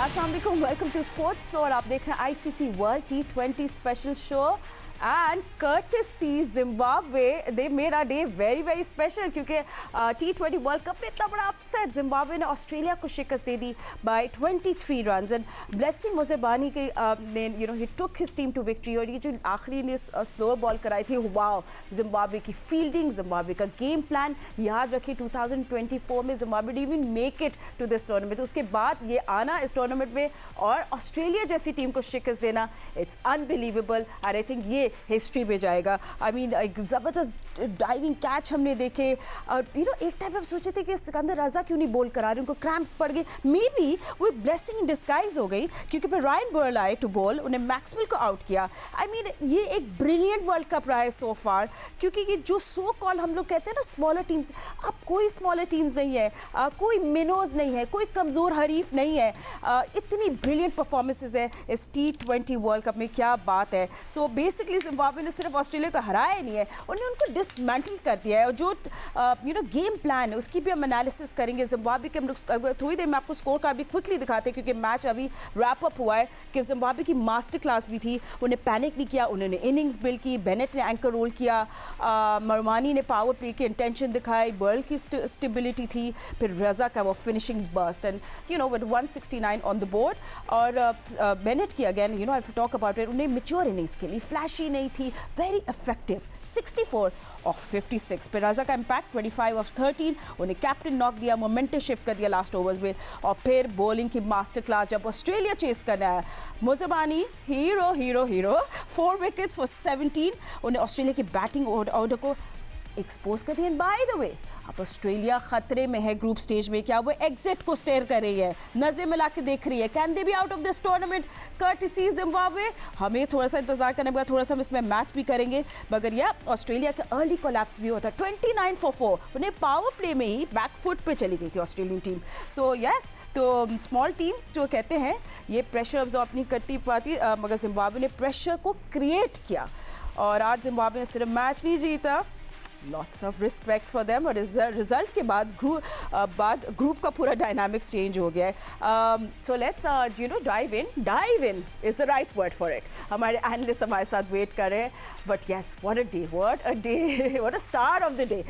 अस्सलाम वालेकुम, welcome to sports floor. आप देख रहे हैं आईसीसी वर्ल्ड टी20 special show and courtesy Zimbabwe they made our day very very special क्योंकि टी20 वर्ल्ड कप में इतना बड़ा अपसेट जिम्बाब्वे ने ऑस्ट्रेलिया को शिकस्त दे दी by 23 runs and blessing Muzarabani के ने ही took his team to victory. और ये जो आखिरी ने स्लो बॉल कराई थी, वाओ, जिम्बाब्वे की फील्डिंग, जिम्बाब्वे का गेम प्लान। याद रखिए 2024 में Zimbabwe did even make it to this tournament, उसके बाद ये आना इस टूर्नामेंट में और ऑस्ट्रेलिया जैसी टीम को शिकस्त देना, इट्स अनबिलीवेबल। और आई थिंक ये हिस्ट्री में जाएगा। आई मीन एक ज़बरदस्त डाइविंग कैच हमने देखे और एक टाइम हम सोचे थे कि सिकंदर रजा क्यों नहीं बोल करा रहे, उनको क्रैम्प्स पड़ गए। मे बी वो ब्लेसिंग इन डिस्गाइज हो गई क्योंकि फिर रायन बर्ल आए टू बॉल, उन्हें मैक्सवेल को आउट किया। आई मीन ये एक ब्रिलियंट वर्ल्ड कप रहा है सो फार, क्योंकि ये जो सो कॉल हम लोग कहते हैं ना स्मॉलर टीम्स, अब कोई स्मॉलर टीम्स नहीं है, कोई मिनोज नहीं है, कोई कमज़ोर हरीफ नहीं है। इतनी ब्रिलियंट परफॉर्मेंसेज है इस टी20 वर्ल्ड कप में, क्या बात है। सो बेसिकली जिम्बाब्वे ने सिर्फ ऑस्ट्रेलिया को हराया नहीं है, उन्हें उनको डिसमेंटल कर दिया है। और जो गेम प्लान है उसकी भी हम एनालिसिस करेंगे। जिम्बाब्वे के हम लोग थोड़ी देर में आपको स्कोर कार्ड भी क्विकली दिखाते हैं क्योंकि मैच अभी रैप अप हुआ है कि जिम्बाब्वे की मास्टर क्लास भी थी, उन्हें पैनिक नहीं किया, उन्होंने इनिंग्स बिल्ड की, बेनेट ने एंकर रोल किया, मरवानी ने पावर प्ले की इंटेंशन दिखाई, बर्ल की स्टेबिलिटी थी, फिर रजा का वो finishing burst and with 169 on the board. और बेनेट की again I talk about it, उन्हें मैच्योर इनिंग्स के लिए फ्लैशी नहीं थी, वेरी इफेक्टिव, 64 ऑफ 56। फिर रजा का इम्पैक्ट 25 ऑफ 13, उन्हें कैप्टन नॉक दिया, मोमेंटम शिफ्ट कर दिया लास्ट ओवर्स में। और फिर बॉलिंग की मास्टर क्लास जब ऑस्ट्रेलिया चेस करना है, Muzarabani hero hero hero, 4 wickets for 17, उन्हें ऑस्ट्रेलिया की बैटिंग ऑर्डर को एक्सपोज कर दिया। बाय द वे अब ऑस्ट्रेलिया खतरे में है ग्रुप स्टेज में, क्या वो एग्जिट को स्टेयर कर रही है, नजरें मिला के देख रही है, can they be out of this tournament courtesy Zimbabwe. हमें थोड़ा सा इंतजार करने का, थोड़ा सा हम इसमें मैच भी करेंगे, मगर यह ऑस्ट्रेलिया का अर्ली कोलैप्स भी होता है। 29 for 4 उन्हें पावर प्ले में ही बैकफुट पे चली गई थी ऑस्ट्रेलियन टीम। सो यस, तो स्मॉल टीम्स जो कहते हैं ये प्रेशर अब्जॉर्ब नहीं करती पाती, मगर जिम्बाब्वे ने प्रेशर को क्रिएट किया और आज जिम्बाब्वे ने सिर्फ मैच नहीं जीता, lots of respect for them. और रिजल्ट के बाद ग्रुप का पूरा डायनामिक्स चेंज हो गया है। So let's dive in is the right word for it. हमारे एनालिस्ट हमारे साथ वेट कर रहे हैं, but yes, what a day, what a star of the day.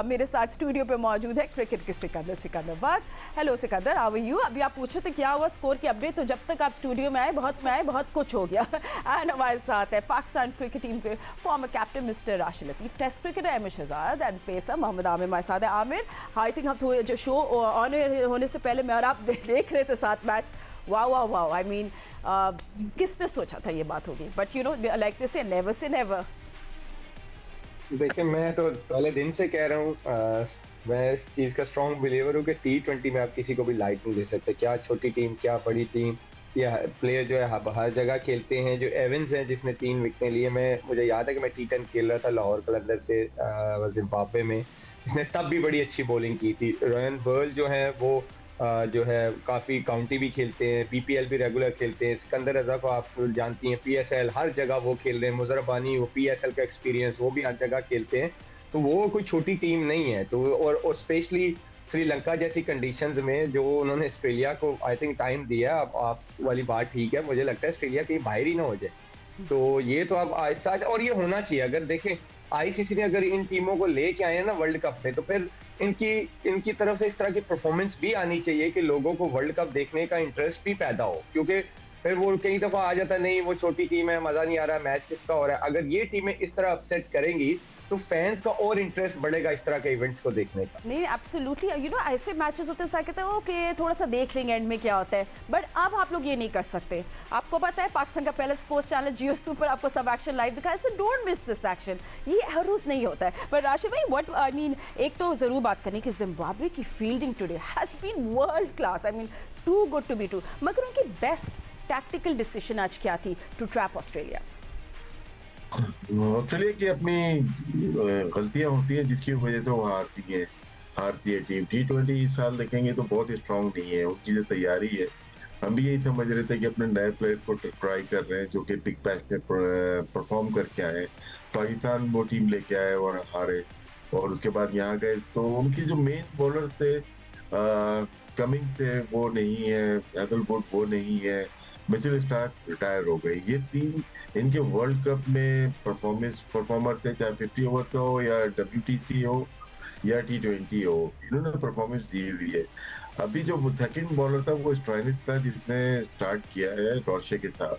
मेरे साथ स्टूडियो पे मौजूद है क्रिकेट के Sikandar Butt. Hello Sikandar, how are you? अभी आप पूछे थे क्या हुआ स्कोर की अपडेट, तो जब तक आप स्टूडियो में आए बहुत कुछ हो गया। एंड हमारे साथ है पाकिस्तान क्रिकेट टीम के former captain mister Rashid Latif, test cricketer Shahzad and pacer Mohammad Amir हमारे साथ है। आमिर, आई थिंक हम जो शो ऑन होने से पहले मैं और आप देख रहे थे साथ मैच, वाओ, आई मीन किसने सोचा था ये बात होगी, बट लाइक दिस से नेवर से नेवर। देखिए, मैं तो पहले दिन से कह रहा हूँ, मैं इस चीज़ का स्ट्रॉन्ग बिलीवर हूँ कि टी20 में आप किसी को भी लाइट नहीं दे सकते, क्या छोटी टीम क्या बड़ी टीम, या प्लेयर जो है हर जगह खेलते हैं। जो एवंस हैं जिसने 3 विकेटें लिए, मुझे याद है कि मैं टी10 खेल रहा था लाहौर कलंदर से जिम्बाब्वे में, जिसने तब भी बड़ी अच्छी बॉलिंग की थी। रायन बर्ल जो है वो जो है काफ़ी काउंटी भी खेलते हैं, पीपीएल भी रेगुलर खेलते हैं। सिकंदर रजा को आप जानती हैं, पीएसएल हर जगह वो खेल रहे हैं। मोज़रबानी, वो पीएसएल का एक्सपीरियंस, वो भी हर जगह खेलते हैं, तो वो कोई छोटी टीम नहीं है। तो और स्पेशली श्रीलंका जैसी कंडीशंस में जो उन्होंने ऑस्ट्रेलिया को आई थिंक टाइम दिया, अब आप वाली बात ठीक है, मुझे लगता है ऑस्ट्रेलिया कहीं बाहर ही ना हो जाए। तो ये तो अब आहिस्ता और ये होना चाहिए। अगर देखें आईसीसी ने अगर इन टीमों को लेके आए हैं ना वर्ल्ड कप में, तो फिर इनकी तरफ से इस तरह की परफॉर्मेंस भी आनी चाहिए कि लोगों को वर्ल्ड कप देखने का इंटरेस्ट भी पैदा हो, क्योंकि फिर वो कई दफा आ जाता नहीं, वो छोटी टीम है, मजा नहीं आ रहा, मैच किसका हो रहा है। अगर ये टीमें इस तरह अपसेट करेंगी तो फैंस का और इंटरेस्ट बढ़ेगा इस तरह के इवेंट्स को देखने का। नहीं, एब्सोल्युटली, ऐसे मैचेस होते हैं, कहते हैं ओके थोड़ा सा देख लेंगे एंड में क्या होता है, बट अब आप लोग ये नहीं कर सकते। आपको पता है पाकिस्तान का पहला स्पोर्ट्स चैनल जियो सुपर आपको सब एक्शन लाइव दिखाया, so don't miss this action. ये हर रोज नहीं होता है। पर राशिद भाई, व्हाट आई मीन, एक तो जरूर बात करनी कि जिम्बाब्वे की fielding today has been world class, I mean too good to be true, मगर उनकी बेस्ट टैक्टिकल डिसीजन आज क्या थी टू ट्रैप ऑस्ट्रेलिया? ऑस्ट्रेलिया की अपनी गलतियां होती हैं जिसकी वजह से वो हारती है टीम। टी20 इस साल देखेंगे तो बहुत ही स्ट्रांग नहीं है, उनकी जो तैयारी है, हम भी यही समझ रहे थे कि अपने नए प्लेयर को ट्राई कर रहे हैं जो कि बिग बैश में परफॉर्म करके आए। पाकिस्तान वो टीम लेके आए और हारे, और उसके बाद यहाँ गए तो उनके जो मेन बॉलर थे कमिंग से वो नहीं है, हैदरवुड वो नहीं है, मिचेल स्टार्क रिटायर हो गए। ये 3 इनके वर्ल्ड कप में परफॉर्मर थे, चाहे 50 ओवर का हो या WTC हो या T20 हो, इन्होंने परफॉर्मेंस दी हुई है। अभी जो सेकंड बॉलर था वो स्टॉइनिस था, जिसने स्टार्ट किया है रॉशे के साथ।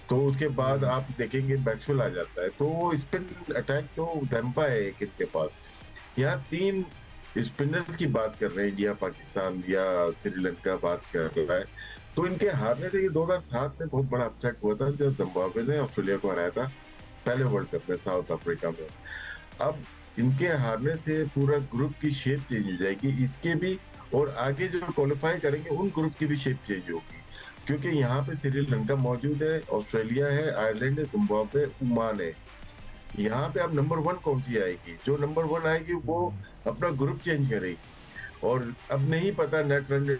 तो उसके बाद आप देखेंगे मैक्सवेल आ जाता है, तो वो स्पिन अटैक तो दम्पा है एक इनके पास। यहाँ 3 स्पिनर्स की बात कर रहे हैं, इंडिया, पाकिस्तान या श्रीलंका बात कर रहा है। तो इनके हारने से, ये 2007 में बहुत बड़ा अपसेट हुआ था जब जिम्बाब्वे ने ऑस्ट्रेलिया को हराया था पहले वर्ल्ड कप में साउथ अफ्रीका में। अब इनके हारने से पूरा ग्रुप की शेप चेंज हो जाएगी, इसके भी, और आगे जो क्वालिफाई करेंगे उन ग्रुप की भी शेप चेंज होगी, क्योंकि यहाँ पे श्रीलंका मौजूद है, ऑस्ट्रेलिया है, आयरलैंड है, जिम्बाब्वे, ओमान है। यहाँ पे अब नंबर 1 कौन सी आएगी? जो नंबर 1 आएगी वो अपना ग्रुप चेंज करेगी, और अब नहीं पता नेट रन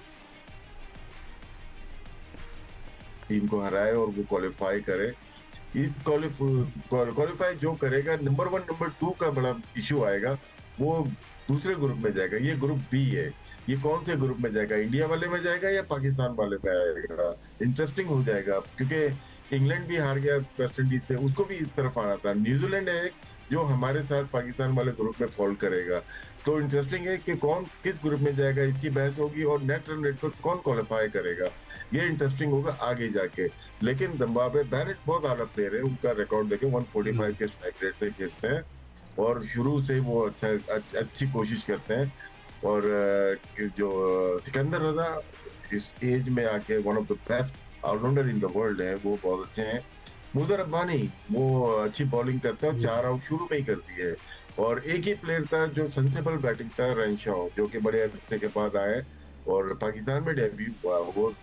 टीम को हराए और वो क्वालिफाई करे। क्वालिफाई जो करेगा, नंबर 1 नंबर 2 का बड़ा इशू आएगा, वो दूसरे ग्रुप में जाएगा। ये ग्रुप बी है, ये कौन से ग्रुप में जाएगा? इंडिया वाले में जाएगा या पाकिस्तान वाले में आएगा? इंटरेस्टिंग हो जाएगा, क्योंकि इंग्लैंड भी हार गया वेस्ट इंडीज से, उसको भी इस तरफ आना था। न्यूजीलैंड है जो हमारे साथ पाकिस्तान वाले ग्रुप में फॉल करेगा। तो इंटरेस्टिंग है कि कौन किस ग्रुप में जाएगा, इसकी बहस होगी, और नेट रन रेट पर कौन क्वालिफाई करेगा, ये इंटरेस्टिंग होगा आगे जाके। लेकिन जिम्बाब्वे, बैनेट बहुत आला प्लेयर है, उनका रिकॉर्ड देखें 145 के स्ट्राइक रेट से खेलते हैं, और शुरू से वो अच्छी कोशिश करते हैं। और जो सिकंदर रजा इस एज में आके one of the best allrounder in the world है, वो बहुत अच्छे हैं। मुजर रब्बानी वो अच्छी बॉलिंग करते हैं, और 4 आउट शुरू में ही कर दिए। और एक ही प्लेयर था जो सेंसिबल बैटिंग था, रेनशॉ, जो कि बड़े अरसे के बाद आए और पाकिस्तान में डेब्यू हुआ। वो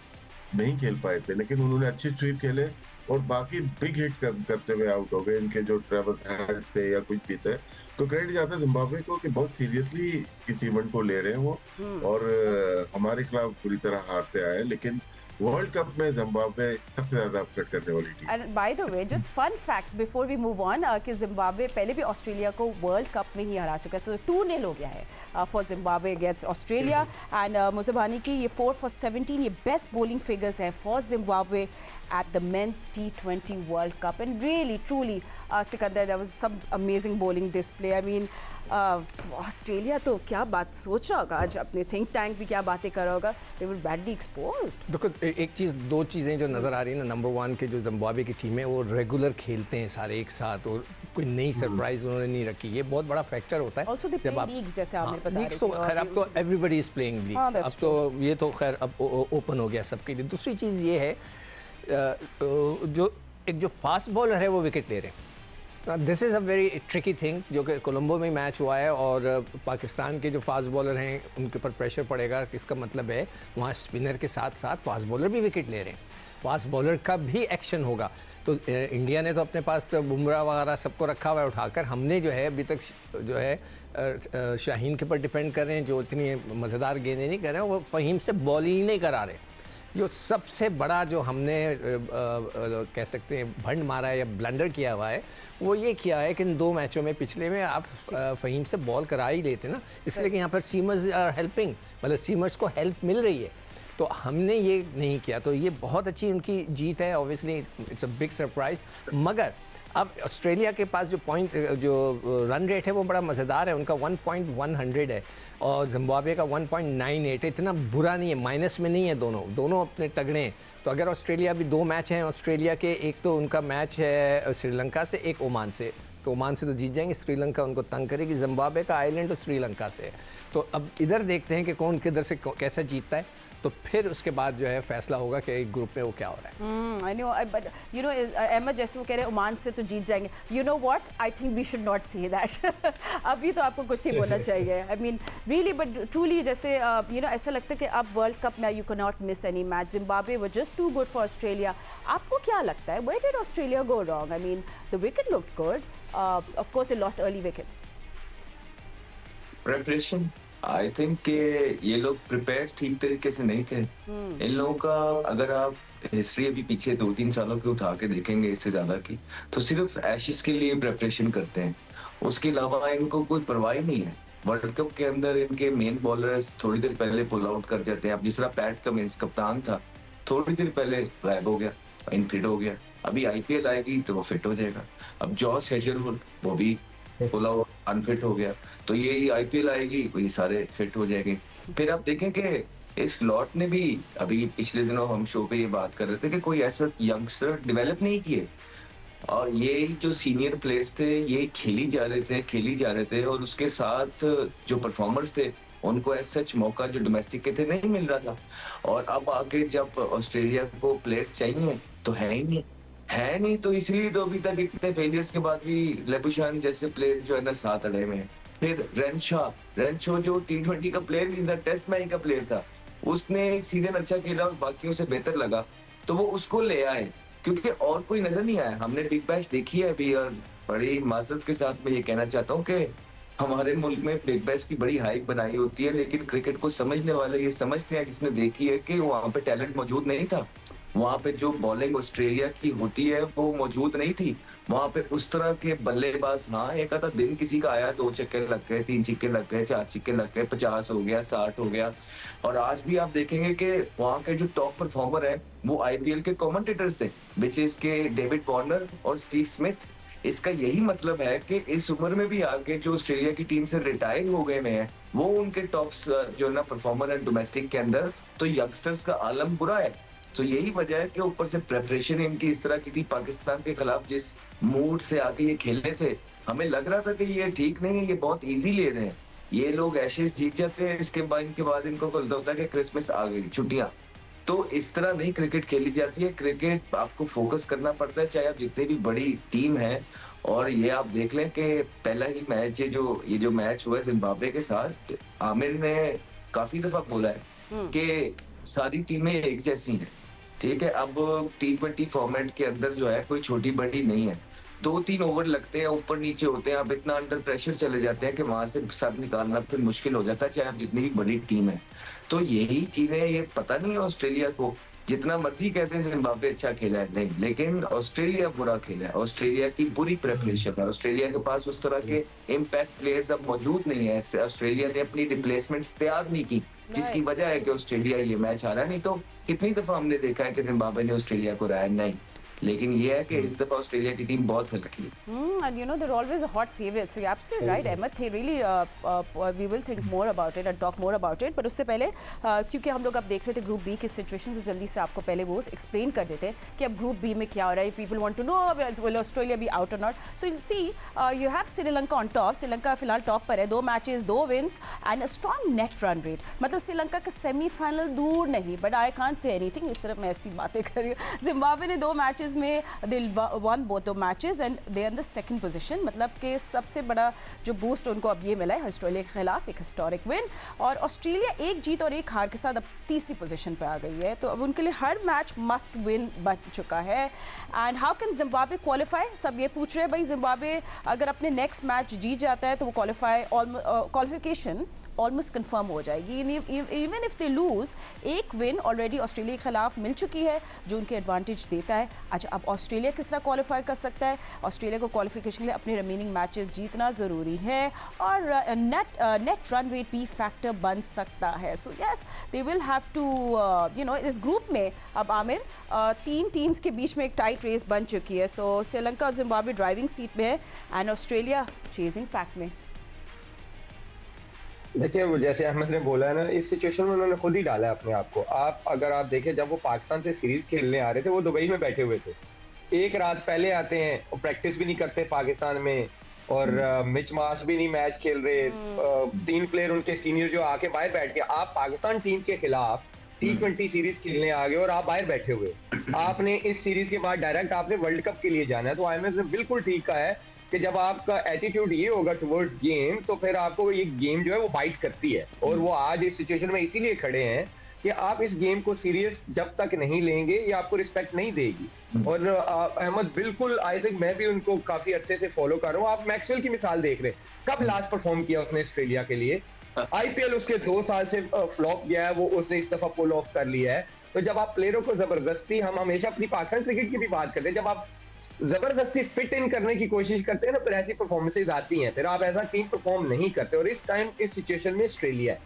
नहीं खेल पाए थे, लेकिन उन्होंने अच्छे स्वीप खेले, और बाकी बिग हिट करते हुए आउट हो गए। इनके जो ट्रेवल्स हेड थे या कुछ भी थे, तो क्रेडिट जाता है जिम्बाब्वे को कि बहुत सीरियसली इस इवेंट को ले रहे हैं वो, और हमारे खिलाफ पूरी तरह हारते आए। लेकिन वर्ल्ड कप में जिम्बाब्वे सबसे ज्यादा अपसेट करने वाली team. And by the way, just fun facts before we move on, कि जिम्बाब्वे पहले भी ऑस्ट्रेलिया को वर्ल्ड कप में ही हरा चुका है, सो 2-0 हो गया है for Zimbabwe against Australia. And Muzarabani की ये 4 for 17 ये बेस्ट बॉलिंग फिगर्स हैं for Zimbabwe at the men's T20 world cup. And really truly Sikandar, there was some amazing bowling display. I mean Australia तो क्या बात सोच रहा होगा आज, अपने थिंक टैंक भी क्या बातें कर रहा होगा, दे वर बैडली एक्सपोज्ड। देखो, एक चीज़, 2 चीज़ें जो नज़र आ रही है ना, नंबर 1 के जो जिम्बाब्वे की टीम है वो रेगुलर खेलते हैं सारे एक साथ, और कोई नई सरप्राइज उन्होंने नहीं रखी, ये बहुत बड़ा फैक्टर होता है। ऑल्सो दे प्ले लीग्स, जैसे आपने बताया। लीग्स तो खैर अब तो एवरीबडी इज प्लेइंग लीग, अब तो ये तो खैर अब ओपन हो गया सबके लिए। दूसरी चीज़ ये है, जो फास्ट बॉलर है वो विकेट ले रहे हैं। This is a very tricky thing, जो कि कोलंबो में मैच हुआ है, और पाकिस्तान के जो फास्ट बॉलर हैं उनके ऊपर प्रेशर पड़ेगा। इसका मतलब है वहाँ स्पिनर के साथ साथ फास्ट बॉलर भी विकेट ले रहे हैं, फास्ट बॉलर का भी एक्शन होगा। तो इंडिया ने तो अपने पास तो बुमराह वगैरह सबको रखा हुआ है उठाकर, हमने जो है अभी तक जो है शाहीन के ऊपर डिपेंड कर रहे हैं, जो इतनी मज़ेदार गेंदें नहीं कर रहे हैं, वो फ़हीम से बॉल ही नहीं करा रहे। जो सबसे बड़ा जो हमने कह सकते हैं भंड मारा है या ब्लंडर किया हुआ है, वो ये किया है कि इन 2 मैचों में पिछले में आप फ़हीम से बॉल करा ही लेते ना, इसलिए कि यहाँ पर सीमर्स आर हेल्पिंग, मतलब सीमर्स को हेल्प मिल रही है, तो हमने ये नहीं किया। तो ये बहुत अच्छी उनकी जीत है, obviously it's a big surprise. मगर अब ऑस्ट्रेलिया के पास जो रन रेट है वो बड़ा मज़ेदार है, उनका 1.100 है, और जिम्बाब्वे का 1.98 है। इतना बुरा नहीं है, माइनस में नहीं है, दोनों अपने तगड़े हैं। तो अगर ऑस्ट्रेलिया भी 2 मैच हैं ऑस्ट्रेलिया के, एक तो उनका मैच है श्रीलंका से, एक ओमान से, तो ओमान से तो जीत जाएंगे, श्रीलंका उनको तंग करेगी। जिम्बाब्वे का आइलैंड और श्रीलंका से, तो अब इधर देखते हैं कि कौन किधर से कैसा जीतता है, तो फिर उसके बाद जो है फैसला होगा कि एक ग्रुप में वो क्या हो रहा है। I know, but you know Ahmad, जैसे वो कह रहे हैं ओमान से तो जीत जाएंगे, you know what, I think we should not say that. अभी तो आपको कुछ ही बोलना चाहिए। I mean really, but truly, जैसे यू नो ऐसा लगता है कि अब वर्ल्ड कप में you can not miss any match. Zimbabwe were just too good for Australia. आपको क्या लगता है, where did Australia go wrong? I mean the wicket looked good, of course they lost early wickets. Preparation, I think कि ये लोग prepare ठीक तरीके से नहीं थे। इन लोगों का अगर आप हिस्ट्री अभी पीछे 2-3 सालों की उठा के देखेंगे, इससे ज्यादा की, तो सिर्फ एशेस के लिए प्रिपरेशन करते हैं, उसके अलावा इनको कोई परवाह ही नहीं है। वर्ल्ड कप के अंदर इनके मेन बॉलर्स थोड़ी देर पहले पुल आउट कर जाते हैं। अब जिस तरह पैट कमिंस कप्तान था, थोड़ी देर पहले गायब हो गया, इनफिट हो गया। अभी आईपीएल आएगी तो वो फिट हो जाएगा। अब जॉस हेजलवुड वो भी पुल आउट अनफिट हो गया, तो ये आईपीएल आएगी तो ये सारे फिट हो जाएंगे। फिर आप देखें कि इस लॉट ने भी, अभी पिछले दिनों हम शो पे ये बात कर रहे थे कि कोई ऐसा यंगस्टर डेवलप नहीं किए, और ये जो सीनियर प्लेयर्स थे ये खेली जा रहे थे और उसके साथ जो परफॉर्मर्स थे उनको ऐसा सच मौका जो डोमेस्टिक के थे नहीं मिल रहा था। और अब आगे जब ऑस्ट्रेलिया को प्लेयर्स चाहिए तो है नहीं, तो इसलिए तो अभी तक इतने फेलियर्स के बाद भी लेबुशान जैसे प्लेयर जो है ना साथ अड़े में है। फिर रेनशॉ जो T20 का प्लेयर नहीं था, टेस्ट मैच का प्लेयर था, उसने एक सीजन अच्छा खेला और बाकियों से बेहतर लगा तो वो उसको ले आए, क्योंकि और कोई नजर नहीं आया। हमने बिग बैश देखी है अभी, और बड़ी माजरत के साथ मैं ये कहना चाहता हूँ कि हमारे मुल्क में बिग बैश की बड़ी हाइप बनाई होती है, लेकिन क्रिकेट को समझने वाले ये समझते हैं, जिसने देखी है, कि वहां पे टैलेंट मौजूद नहीं था। वहां पे जो बॉलिंग ऑस्ट्रेलिया की होती है वो मौजूद नहीं थी। वहां पे उस तरह के बल्लेबाज, हाँ एक आधा दिन किसी का आया, 2 छक्के लग गए, 3 छक्के लग गए, 4 छक्के लग गए, 50 हो गया, 60 हो गया। और आज भी आप देखेंगे कि वहां के जो टॉप परफॉर्मर है वो आईपीएल के कमेंटेटर्स थे, विच इज के डेविड वार्नर और स्टीव स्मिथ। इसका यही मतलब है कि इस उम्र में भी आगे जो ऑस्ट्रेलिया की टीम से रिटायर हो गए हैं वो उनके टॉप जो है ना परफॉर्मर है डोमेस्टिक के अंदर, तो यंगस्टर्स का आलम बुरा है। तो यही वजह है कि ऊपर से प्रेपरेशन इनकी इस तरह की थी, पाकिस्तान के खिलाफ जिस मूड से आके ये खेलने थे, हमें लग रहा था कि ये ठीक नहीं है, ये बहुत इजी ले रहे हैं, ये लोग एशेज जीत जाते हैं, इसके बाद इनको लगता होता है कि क्रिसमस आ गई, छुट्टियां। तो इस तरह नहीं क्रिकेट खेली जाती है। क्रिकेट आपको फोकस करना पड़ता है, चाहे आप जितनी भी बड़ी टीम है। और ये आप देख लें कि पहला ही मैच ये जो मैच हुआ है जिम्बाब्वे के साथ, आमिर ने काफी दफा बोला है कि सारी टीमें एक जैसी हैं, ठीक है। अब T20 फॉर्मेट के अंदर जो है कोई छोटी बड़ी नहीं है, 2-3 ओवर लगते हैं, ऊपर नीचे होते हैं, आप इतना अंडर प्रेशर चले जाते हैं कि वहां से सब निकालना फिर मुश्किल हो जाता है, चाहे आप जितनी भी बड़ी टीम है। तो यही चीजें, ये पता नहीं है ऑस्ट्रेलिया को, जितना मर्जी कहते हैं जिम्बाब्वे अच्छा खेला है, नहीं, लेकिन ऑस्ट्रेलिया बुरा खेला है। ऑस्ट्रेलिया की बुरी प्रेपरेशन है, ऑस्ट्रेलिया के पास उस तरह के इम्पैक्ट प्लेयर्स अब मौजूद नहीं है। ऑस्ट्रेलिया ने अपनी रिप्लेसमेंट्स तैयार नहीं की, जिसकी वजह है कि ऑस्ट्रेलिया ये मैच हारा। नहीं तो कितनी दफा हमने देखा है कि जिम्बाब्वे ने ऑस्ट्रेलिया को हराया नहीं, लेकिन ये है कि इस दफा ऑस्ट्रेलिया की टीम बहुत हल्की है। And you know they're always a hot favorite. So you're absolutely right, Ahmed. They really we will think more about it and talk more about it. पर उससे पहले क्योंकि हम लोग अब देख रहे थे ग्रुप बी की सिचुएशन, तो जल्दी से आपको पहले वो एक्सप्लेन कर देते हैं कि अब ग्रुप बी में क्या हो रहा है. People want to know will Australia be out or not. So you see you have Sri Lanka on top. Sri Lanka फिलहाल टॉप पर है, 2 matches 2 wins and a strong net run rate. मतलब श्रीलंका का सेमीफाइनल दूर नहीं, but I can't say anything. इस सिर्फ मैं ऐसी बातें कर रही हूँ. जिम्बाब्वे ने 2 मैचेस में they won both the matches and they in the second position. मतलब कि सबसे बड़ा जो बूस्ट उनको अब ये मिला है ऑस्ट्रेलिया के खिलाफ, एक हिस्टोरिक विन. और ऑस्ट्रेलिया 1 जीत और 1 हार के साथ अब तीसरी पोजीशन पे आ गई है. तो अब उनके लिए हर मैच मस्ट विन बन चुका है. And how can Zimbabwe qualify, सब ये पूछ रहे हैं. भाई जिम्बाब्वे अगर अपने नेक्स्ट मैच जीत जाता है तो वो क्वालिफिकेशन ऑलमोस्ट कंफर्म हो जाएगी. Even if they lose, 1 win already Australia के खिलाफ मिल चुकी है जो उनके एडवांटेज देता है. अच्छा, अब ऑस्ट्रेलिया किस तरह क्वालिफाई कर सकता है? ऑस्ट्रेलिया को क्वालिफिकेशन के लिए अपने रिमेनिंग मैचेस जीतना ज़रूरी है और नेट रन रेट भी फैक्टर बन सकता है. So yes, they will have to इस ग्रुप में अब आमिर 3 टीम्स के बीच में एक टाइट रेस बन चुकी है. सो श्रीलंका और जिम्बाब्वे ड्राइविंग सीट में है एंड ऑस्ट्रेलिया चेजिंग पैक में. देखिए, वो जैसे अहमद ने बोला है ना, इस सिचुएशन में उन्होंने खुद ही डाला है अपने आप को. अगर आप देखें, जब वो पाकिस्तान से सीरीज खेलने आ रहे थे वो दुबई में बैठे हुए थे. एक रात पहले आते हैं और प्रैक्टिस भी नहीं करते पाकिस्तान में, और मिच मार्श भी नहीं मैच खेल रहे. 3 प्लेयर उनके सीनियर जो आके बाहर बैठ के, आप पाकिस्तान टीम के खिलाफ T20 सीरीज खेलने आ गए और आप बाहर बैठे हुए. आपने इस सीरीज के बाद डायरेक्ट आपने वर्ल्ड कप के लिए जाना है. तो आईएमएफ ने बिल्कुल ठीक कहा है कि जब आपका एटीट्यूड ये होगा टुवर्ड्स गेम, तो फिर आपको ये गेम जो है वो बाइट करती है. और वो आज इस सिचुएशन में इसीलिए खड़े हैं कि आप इस गेम को सीरियस जब तक नहीं लेंगे ये आपको रिस्पेक्ट नहीं देगी. और अहमद बिल्कुल, आई थिंक मैं भी उनको काफी अच्छे से फॉलो कर रहा हूँ. आप मैक्सवेल की मिसाल देख रहे हैं, कब लास्ट परफॉर्म किया उसने ऑस्ट्रेलिया के लिए? आईपीएल उसके 2 साल से फ्लॉप गया है, वो उसने इस दफा पुल ऑफ कर लिया है. तो जब आप प्लेयरों को जबरदस्ती, हम हमेशा अपनी पाकिस्तान क्रिकेट की भी बात करते हैं, जब आप जबरदस्ती फिट इन करने की कोशिश करते हैं ना, फिर ऐसी परफॉर्मेंसेज आती हैं, फिर आप ऐसा टीम परफॉर्म नहीं करते। और इस टाइम इस सिचुएशन में ऑस्ट्रेलिया है।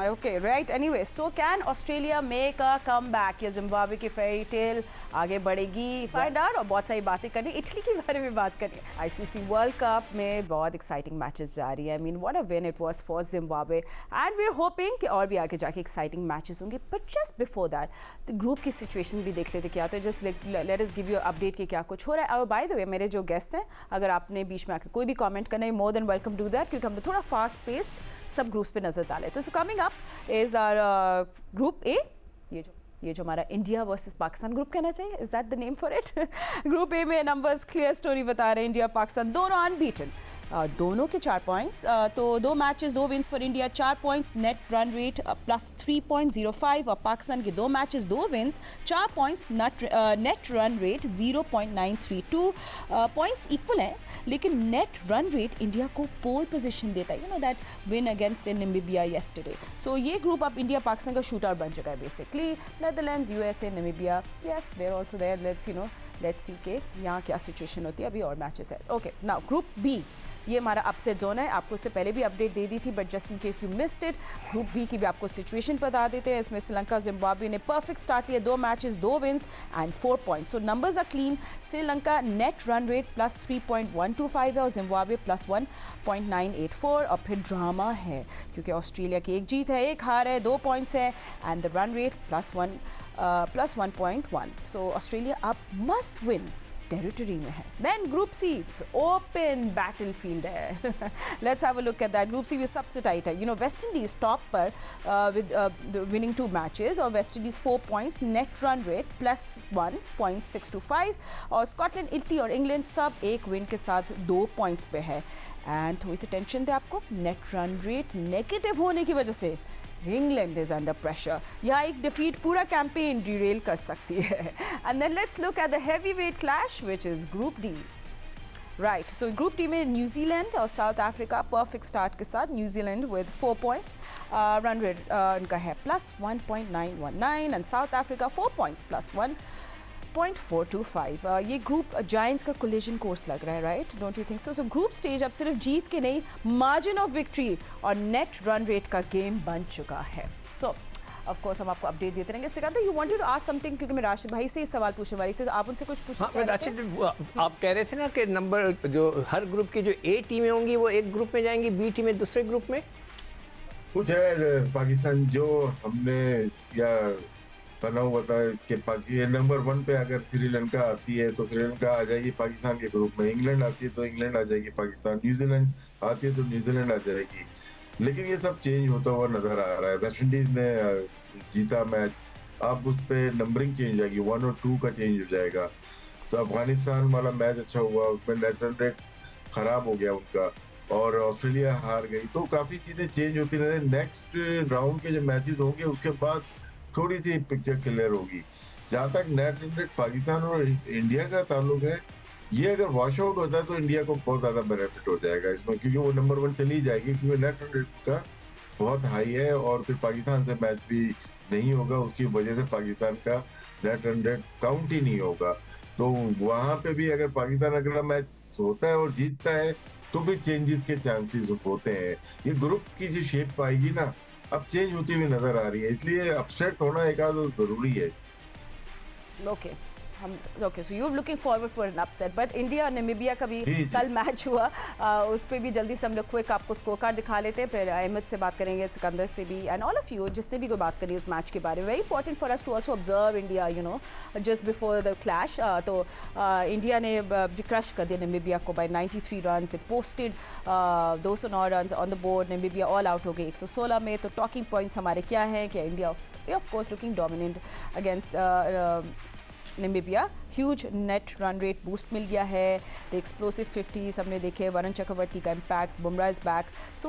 Okay, right. Anyway, so can Australia make a comeback? या जिम्बाब्वे की फेरी टेल आगे बढ़ेगी? Find out. और बहुत सारी बातें करनी, इटली के बारे में बात करनी। आईसीसी वर्ल्ड कप में बहुत एक्साइटिंग मैचेस जारी है। I mean what a win it was for Zimbabwe and we are hoping कि और भी आगे जाके एक्साइटिंग मैचेस होंगे। But just before that the group की सिचुएशन भी देख लेते क्या तो just let us give you update कि क्या कुछ हो रहा है। और बाय द वे मेरे जो गेस्ट हैं, अगर आपने बीच में आके कोई भी कॉमेंट करना है, more than welcome do that, क्योंकि हमने थोड़ा फास्ट पेस्ड सब ग्रुप्स पे नजर डाले। तो coming up is our group A, ये जो हमारा इंडिया वर्सेस पाकिस्तान ग्रुप कहना चाहिए, is that the name for it? Group A में नंबर्स क्लियर स्टोरी बता रहे हैं, इंडिया पाकिस्तान दोनों अनबीटन, दोनों के 4 पॉइंट्स। तो 2 matches 2 wins for India, 4 points, net run rate plus 3.05। और पाकिस्तान के 2 matches 2 wins, 4 points, net run rate 0.932। Points equal हैं, लेकिन नेट रन रेट इंडिया को पोल पोजीशन देता है, you know that win against Namibia yesterday. So ये group अब India Pakistan का शूट आउट बन चुका है basically. Netherlands, USA, Namibia, yes they're also there. Let's see के यहाँ क्या सिचुएशन होती है, अभी और मैचेस है। ओके, नाउ ग्रुप बी, ये हमारा अपसेट जोन है। आपको इससे पहले भी अपडेट दे दी थी, but just in case you missed it, group B की भी आपको सिचुएशन बता देते हैं। इसमें श्रीलंका जिम्बाब्वे ने परफेक्ट स्टार्ट लिया, 2 matches 2 wins and 4 points. So numbers are clean. Sri Lanka net run rate plus 3.125 है और जिम्बाब्वे प्लस 1.984। और फिर ड्रामा है, क्योंकि ऑस्ट्रेलिया की 1 जीत है 1 हार है, 2 पॉइंट्स है and the run rate plus 1.1। So Australia अब मस्ट विन टेरिटरी में है। Then group C, open battlefield है। Let's have a look at that. Group C भी सबसे टाइट है। You know, West Indies top पर विद विनिंग 2 मैचेस और West Indies 4 points, net run rate plus 1.625। और Scotland, Italy और England सब 1 win के साथ 2 पॉइंट्स पे है। एंड थोड़ी सी टेंशन थे आपको, नेट रन रेट नेगेटिव होने की वजह से इंग्लैंड इज अंडर प्रेशर। यहाँ एक डिफीट पूरा कैंपेन डिरेल कर सकती है। And then let's look at the heavy weight clash which is group D. Right, so group T में न्यूजीलैंड और साउथ अफ्रीका परफेक्ट स्टार्ट के साथ। New Zealand with 4 points, run rate इनका है plus 1.919 and South Africa 4 points plus 1.425। ये group giants का collision course लग रहा है, right? Don't you think so? So group stage अब सिर्फ जीत के नहीं, मार्जिन ऑफ विक्ट्री और नेट रन रेट का गेम बन चुका है। सो ऑफ कोर्स हम आपको अपडेट देते रहेंगे। Sikandar, you wanted to ask something, क्योंकि मैं राशिद भाई से ही सवाल पूछने वाली थी, तो आप उनसे कुछ पूछना चाह रहे थे? आप कह रहे थे ना कि नंबर जो हर ग्रुप की जो ए टीमें होंगी वो एक ग्रुप में जाएंगी, बी टीमें दूसरे ग्रुप में। कुछ है पाकिस्तान जो हमने या बना हुआ था कि नंबर 1 पे अगर श्रीलंका आती है तो श्रीलंका आ जाएगी पाकिस्तान के ग्रुप में, इंग्लैंड आती है तो इंग्लैंड आ जाएगी पाकिस्तान, न्यूजीलैंड आती है तो न्यूजीलैंड आ जाएगी। लेकिन ये सब चेंज होता हुआ नजर आ रहा है। वेस्ट इंडीज ने जीता मैच, अब उस पर नंबरिंग चेंज हो जाएगी, 1 और 2 का चेंज हो जाएगा। तो अफगानिस्तान वाला मैच अच्छा हुआ, उसमें नेट रन रेट खराब हो गया उनका, और ऑस्ट्रेलिया हार गई। तो काफी चीजें चेंज होती रहे। नेक्स्ट राउंड के जो मैचेस होंगे उसके बाद थोड़ी सी पिक्चर क्लियर होगी। जहाँ तक नेट रन रेट पाकिस्तान और इंडिया का ताल्लुक है, ये अगर वॉश आउट होता है तो इंडिया को बहुत ज्यादा बेनिफिट हो जाएगा इसमें, क्योंकि वो नंबर 1 चली जाएगी, क्योंकि नेट रन रेट का बहुत हाई है। और फिर पाकिस्तान से मैच भी नहीं होगा, उसकी वजह से पाकिस्तान का नेट रन रेट काउंट ही नहीं होगा। तो वहां पे भी अगर पाकिस्तान अगला मैच होता है और जीतता है तो भी चेंजेस के चांसेस होते हैं। ये ग्रुप की जो शेप आएगी ना, अब चेंज होती हुई नजर आ रही है, इसलिए अपसेट होना एक आध जरूरी है। Okay, so you are looking forward for an upset, but India Namibia का भी कल मैच हुआ, उस पर भी जल्दी से हम लोग क्विक आपको स्कोर कार्ड दिखा लेते हैं, फिर अहमद से बात करेंगे, सिकंदर से भी, एंड ऑल ऑफ यू जिसने भी कोई बात करी उस मैच के बारे में। Very important for us to also observe India, you know, just before the clash. तो इंडिया ने क्रश कर दिया नामीबिया को by 93 run. It posted 209 run on the board. Namibia all out हो गई 116 में। तो टॉकिंग पॉइंट्स हमारे क्या हैं कि India of course looking dominant against Namibia. Huge net run rate boost मिल गया है। द एक्सप्लोसिव 50 हमने देखे, वरुण चक्रवर्ती का impact, Bumrah is back. So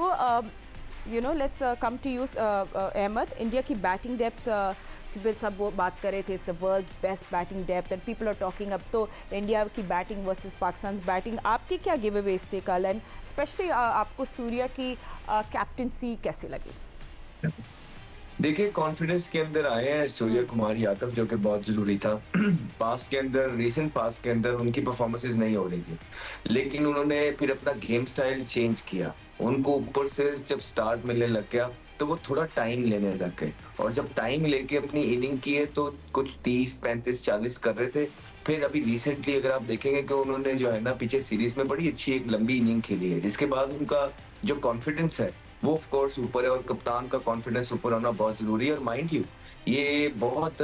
you know, let's come to you Ahmad. India की बैटिंग डेप्थ फिर सब वो बात कर रहे थे, it's world's best batting depth and people are talking. अब तो इंडिया की बैटिंग वर्सेस पाकिस्तान बैटिंग, आपकी क्या गिव अवेज थे कल, एंड स्पेशली आपको सूर्या की कैप्टनसी कैसे लगी? देखिए कॉन्फिडेंस के अंदर आए हैं सूर्य कुमार यादव, जो कि बहुत जरूरी था। पास के अंदर, रीसेंट पास के अंदर उनकी परफॉर्मेंसेज नहीं हो रही थी, लेकिन उन्होंने फिर अपना गेम स्टाइल चेंज किया। उनको ऊपर से जब स्टार्ट मिलने लग गया तो वो थोड़ा टाइम लेने लग गए, और जब टाइम लेके अपनी इनिंग की है तो कुछ 30, 35, 40 कर रहे थे। फिर अभी रिसेंटली अगर आप देखेंगे कि उन्होंने जो है ना पीछे सीरीज में बड़ी अच्छी एक लंबी इनिंग खेली है, जिसके बाद उनका जो कॉन्फिडेंस है वो ऑफ कोर्स ऊपर है, और कप्तान का कॉन्फिडेंस ऊपर होना बहुत जरूरी है। और माइंड यू, ये बहुत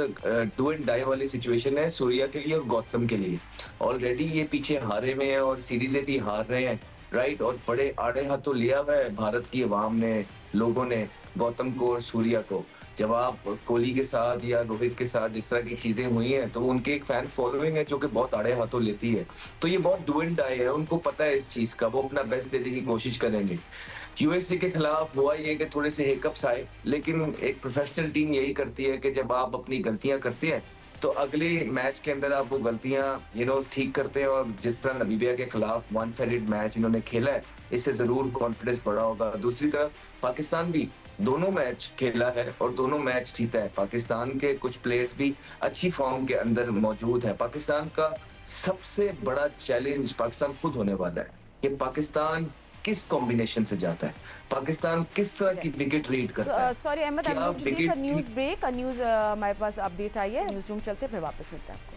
डू एंड डाई वाली सिचुएशन है सूर्या के लिए और गौतम के लिए। ऑलरेडी ये पीछे हारे हुए हैं और सीरीजें भी हार रहे हैं, राइट। और बड़े आड़े हाथों लिया हुआ है भारत की आवाम ने, लोगों ने गौतम को और सूर्या को। जब आप कोहली के साथ या रोहित के साथ जिस तरह की चीजें हुई हैं, तो उनके एक फैन फॉलोइंग है जो कि बहुत आड़े हाथों लेती है। तो ये बहुत डू एंड डाई है, उनको पता है इस चीज का, वो अपना बेस्ट देने की कोशिश करेंगे। यूएसए के खिलाफ हुआ ये कि थोड़े से हिकअप्स आए, लेकिन एक प्रोफेशनल टीम यही करती है कि जब आप अपनी गलतियां करते हैं तो अगले मैच के अंदर आप वो गलतियां ठीक करते हैं। और जिस तरह नमीबिया के खिलाफ वन साइडेड मैच इन्होंने खेला है, इससे जरूर कॉन्फिडेंस बढ़ा होगा। दूसरी तरफ पाकिस्तान भी दोनों मैच खेला है और दोनों मैच जीता है। पाकिस्तान के कुछ प्लेयर्स भी अच्छी फॉर्म के अंदर मौजूद है। पाकिस्तान का सबसे बड़ा चैलेंज पाकिस्तान खुद होने वाला है कि पाकिस्तान किस कॉम्बिनेशन से जाता है, पाकिस्तान किस तरह की विकेट रीड करता है। Sorry Ahmad, I am going to take a news break, news हमारे पास अपडेट आई है, न्यूज़ रूम चलते हैं, फिर वापस मिलते हैं आपको।